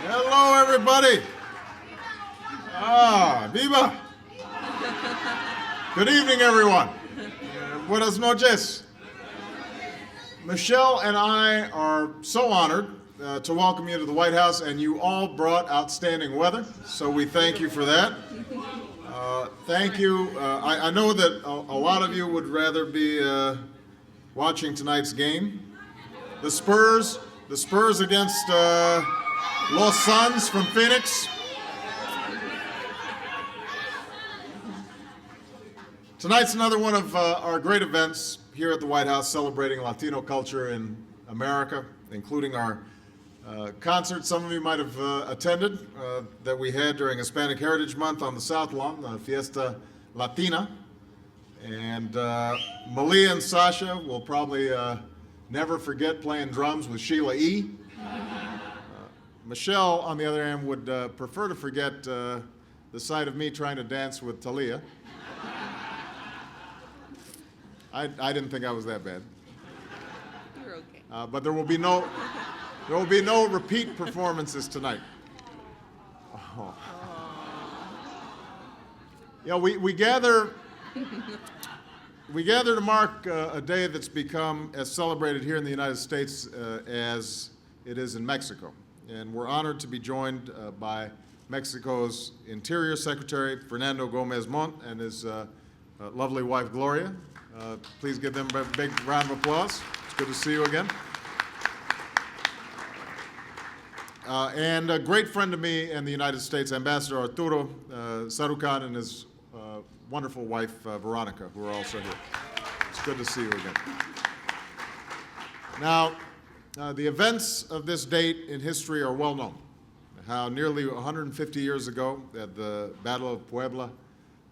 Hello, everybody. Viva. Good evening, everyone. Buenas noches. Michelle and I are so honored to welcome you to the White House, and you all brought outstanding weather, so we thank you for that. Thank you. I know that a lot of you would rather be watching tonight's game. The Spurs against Los Suns from Phoenix. Tonight's another one of our great events here at the White House celebrating Latino culture in America, including our concert some of you might have attended that we had during Hispanic Heritage Month on the South Lawn, the Fiesta Latina. And Malia and Sasha will probably never forget playing drums with Sheila E. Michelle, on the other hand, would prefer to forget the sight of me trying to dance with Talia. I didn't think I was that bad. You're okay. But there will be no repeat performances tonight. Oh. Yeah, we gather to mark a day that's become as celebrated here in the United States as it is in Mexico. And we're honored to be joined by Mexico's Interior Secretary, Fernando Gomez Montt, and his lovely wife, Gloria. Please give them a big round of applause. It's good to see you again. And a great friend to me in the United States, Ambassador Arturo Sarucan and his wonderful wife, Veronica, who are also here. It's good to see you again. Now, the events of this date in history are well known. How nearly 150 years ago, at the Battle of Puebla,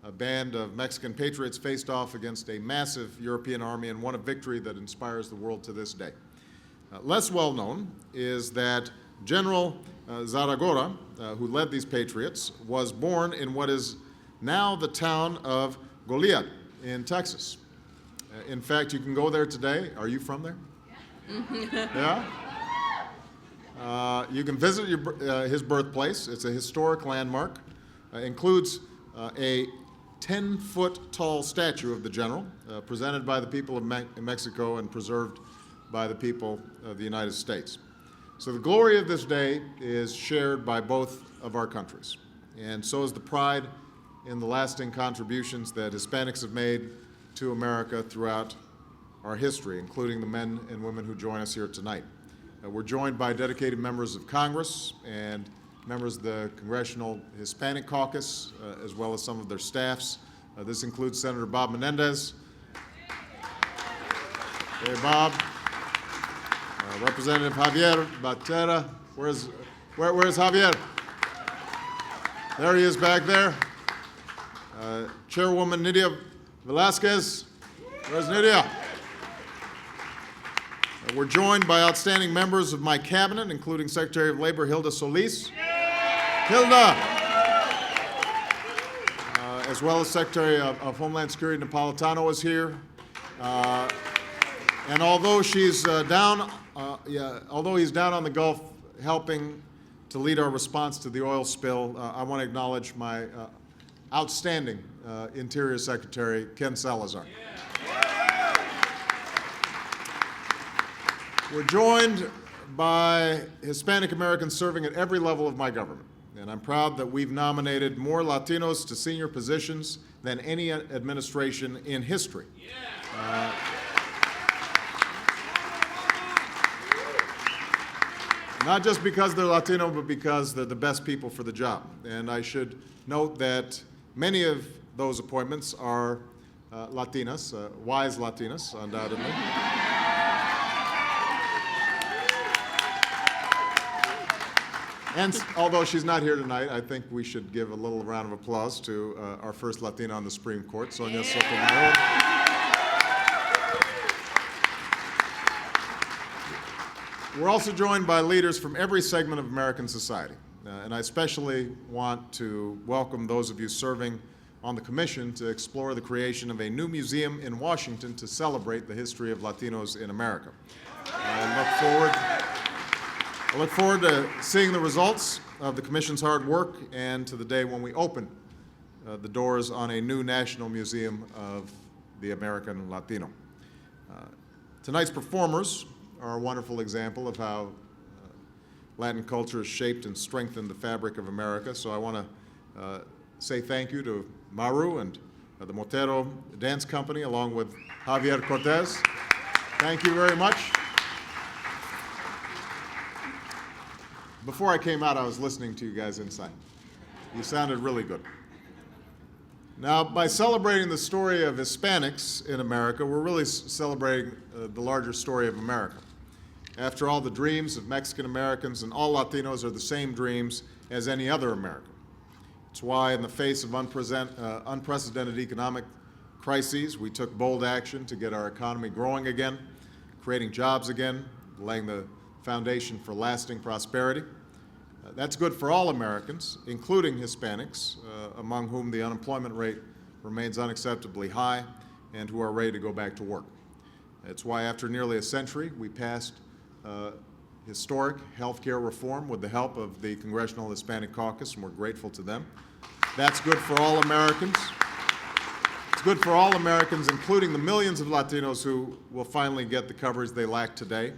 a band of Mexican patriots faced off against a massive European army and won a victory that inspires the world to this day. Less well known is that General Zaragoza, who led these patriots, was born in what is now the town of Goliad in Texas. In fact, you can go there today. Are you from there? Yeah? You can visit his birthplace. It's a historic landmark. Includes a 10-foot tall statue of the general, presented by the people of Mexico and preserved by the people of the United States. So the glory of this day is shared by both of our countries, and so is the pride in the lasting contributions that Hispanics have made to America throughout our history, including the men and women who join us here tonight. We're joined by dedicated members of Congress and members of the Congressional Hispanic Caucus, as well as some of their staffs. This includes Senator Bob Menendez. Hey, Bob. Representative Javier Batera. Where's Javier? There he is back there. Chairwoman Nydia Velasquez. Where's Nydia? We're joined by outstanding members of my cabinet, including Secretary of Labor Hilda Solis. Hilda! As well as Secretary of Homeland Security Napolitano is here. And although he's down on the Gulf helping to lead our response to the oil spill, I want to acknowledge my outstanding Interior Secretary, Ken Salazar. We're joined by Hispanic Americans serving at every level of my government, and I'm proud that we've nominated more Latinos to senior positions than any administration in history. Not just because they're Latino, but because they're the best people for the job. And I should note that many of those appointments are Latinas, wise Latinas, undoubtedly. And although she's not here tonight, I think we should give a little round of applause to our first Latina on the Supreme Court, Sonia Sotomayor. We're also joined by leaders from every segment of American society. And I especially want to welcome those of you serving on the commission to explore the creation of a new museum in Washington to celebrate the history of Latinos in America. I look forward to seeing the results of the Commission's hard work and to the day when we open the doors on a new National Museum of the American Latino. Tonight's performers are a wonderful example of how Latin culture has shaped and strengthened the fabric of America. So I want to say thank you to Maru and the Motero Dance Company, along with Javier Cortez. Thank you very much. Before I came out, I was listening to you guys inside. You sounded really good. Now, by celebrating the story of Hispanics in America, we're really celebrating the larger story of America. After all, the dreams of Mexican Americans and all Latinos are the same dreams as any other American. It's why, in the face of unprecedented economic crises, we took bold action to get our economy growing again, creating jobs again, laying the foundation for lasting prosperity. That's good for all Americans, including Hispanics, among whom the unemployment rate remains unacceptably high and who are ready to go back to work. It's why, after nearly a century, we passed historic health care reform with the help of the Congressional Hispanic Caucus, and we're grateful to them. That's good for all Americans. It's good for all Americans, including the millions of Latinos who will finally get the coverage they lack today,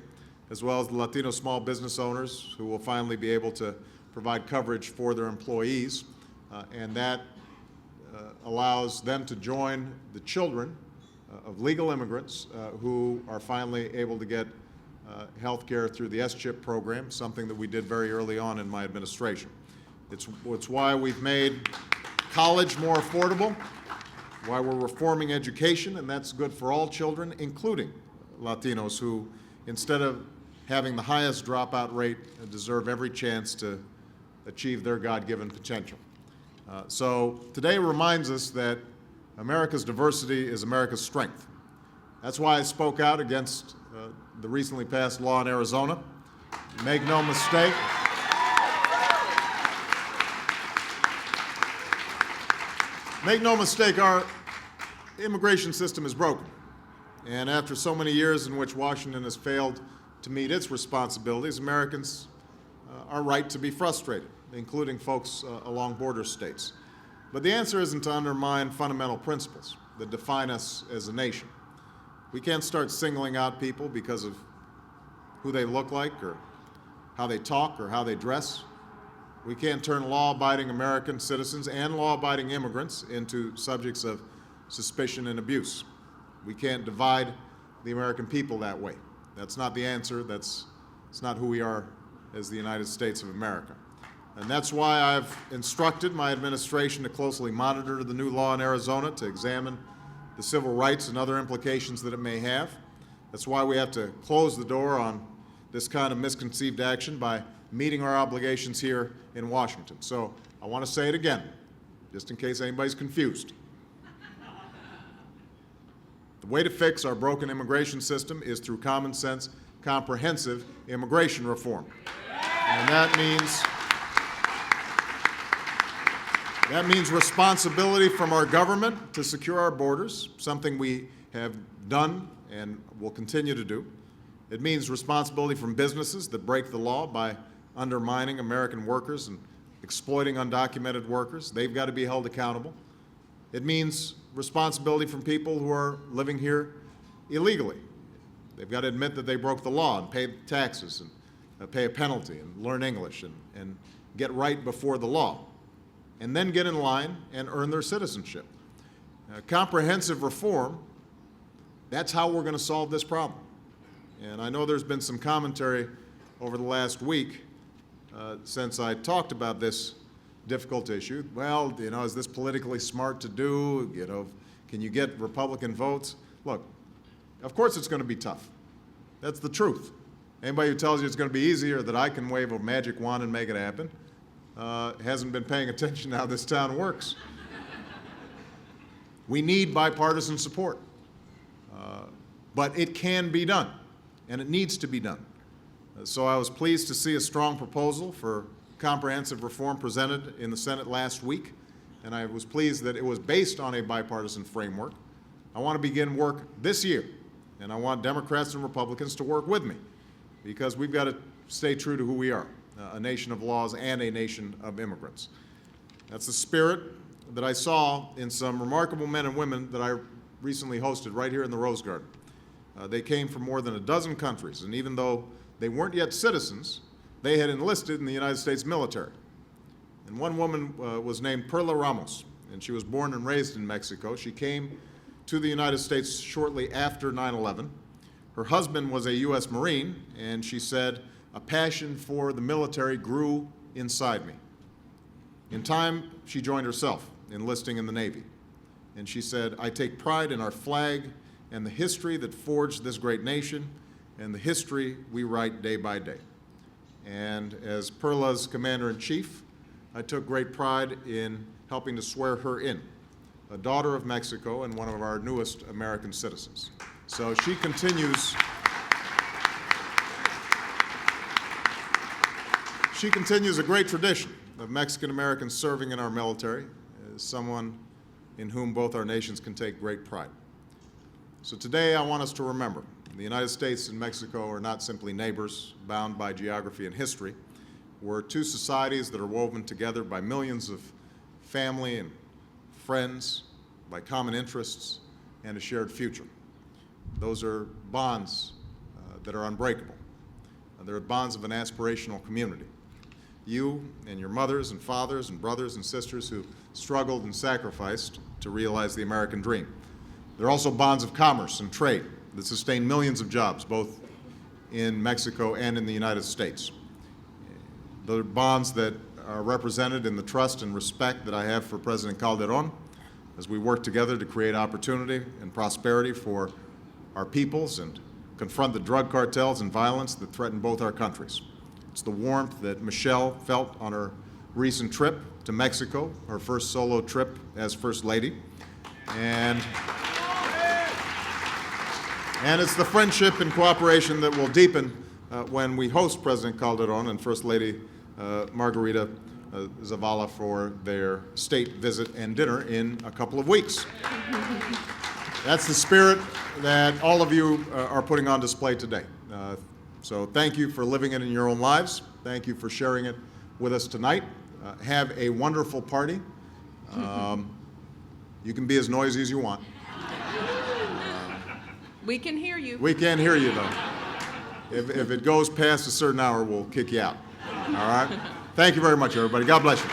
as well as the Latino small business owners who will finally be able to provide coverage for their employees, and that allows them to join the children of legal immigrants who are finally able to get health care through the S-CHIP program, something that we did very early on in my administration. It's why we've made college more affordable, why we're reforming education, and that's good for all children, including Latinos who, instead of having the highest dropout rate, deserve every chance to achieve their God-given potential. So today reminds us that America's diversity is America's strength. That's why I spoke out against the recently passed law in Arizona. Make no mistake, our immigration system is broken. And after so many years in which Washington has failed to meet its responsibilities, Americans are right to be frustrated, including folks along border states. But the answer isn't to undermine fundamental principles that define us as a nation. We can't start singling out people because of who they look like or how they talk or how they dress. We can't turn law-abiding American citizens and law-abiding immigrants into subjects of suspicion and abuse. We can't divide the American people that way. That's not the answer. It's not who we are as the United States of America. And that's why I've instructed my administration to closely monitor the new law in Arizona, to examine the civil rights and other implications that it may have. That's why we have to close the door on this kind of misconceived action by meeting our obligations here in Washington. So I want to say it again, just in case anybody's confused. The way to fix our broken immigration system is through common sense, comprehensive immigration reform. And that means responsibility from our government to secure our borders, something we have done and will continue to do. It means responsibility from businesses that break the law by undermining American workers and exploiting undocumented workers. They've got to be held accountable. It means responsibility from people who are living here illegally. They've got to admit that they broke the law and pay taxes and pay a penalty and learn English and get right before the law, and then get in line and earn their citizenship. Comprehensive reform, that's how we're going to solve this problem. And I know there's been some commentary over the last week since I talked about this difficult issue. Well, is this politically smart to do? Can you get Republican votes? Look, of course it's going to be tough. That's the truth. Anybody who tells you it's going to be easy or that I can wave a magic wand and make it happen hasn't been paying attention to how this town works. We need bipartisan support. But it can be done, and it needs to be done. So I was pleased to see a strong proposal for comprehensive reform presented in the Senate last week, and I was pleased that it was based on a bipartisan framework. I want to begin work this year, and I want Democrats and Republicans to work with me, because we've got to stay true to who we are. a nation of laws and a nation of immigrants. That's the spirit that I saw in some remarkable men and women that I recently hosted right here in the Rose Garden. They came from more than a dozen countries, and even though they weren't yet citizens, they had enlisted in the United States military. And one woman was named Perla Ramos, and she was born and raised in Mexico. She came to the United States shortly after 9/11. Her husband was a U.S. Marine, and she said, "A passion for the military grew inside me." In time, she joined herself, enlisting in the Navy. And she said, "I take pride in our flag and the history that forged this great nation and the history we write day by day." And as Perla's commander-in-chief, I took great pride in helping to swear her in, a daughter of Mexico and one of our newest American citizens. So she continues a great tradition of Mexican Americans serving in our military, as someone in whom both our nations can take great pride. So today I want us to remember the United States and Mexico are not simply neighbors bound by geography and history. We're two societies that are woven together by millions of family and friends, by common interests and a shared future. Those are bonds that are unbreakable. They're bonds of an aspirational community. You and your mothers and fathers and brothers and sisters who struggled and sacrificed to realize the American dream. They're also bonds of commerce and trade that sustain millions of jobs, both in Mexico and in the United States. They're bonds that are represented in the trust and respect that I have for President Calderon as we work together to create opportunity and prosperity for our peoples and confront the drug cartels and violence that threaten both our countries. It's the warmth that Michelle felt on her recent trip to Mexico, her first solo trip as First Lady. And it's the friendship and cooperation that will deepen when we host President Calderon and First Lady Margarita Zavala for their state visit and dinner in a couple of weeks. That's the spirit that all of you are putting on display today. So thank you for living it in your own lives. Thank you for sharing it with us tonight. Have a wonderful party. You can be as noisy as you want. We can hear you. We can't hear you, though. If it goes past a certain hour, we'll kick you out. All right? Thank you very much, everybody. God bless you.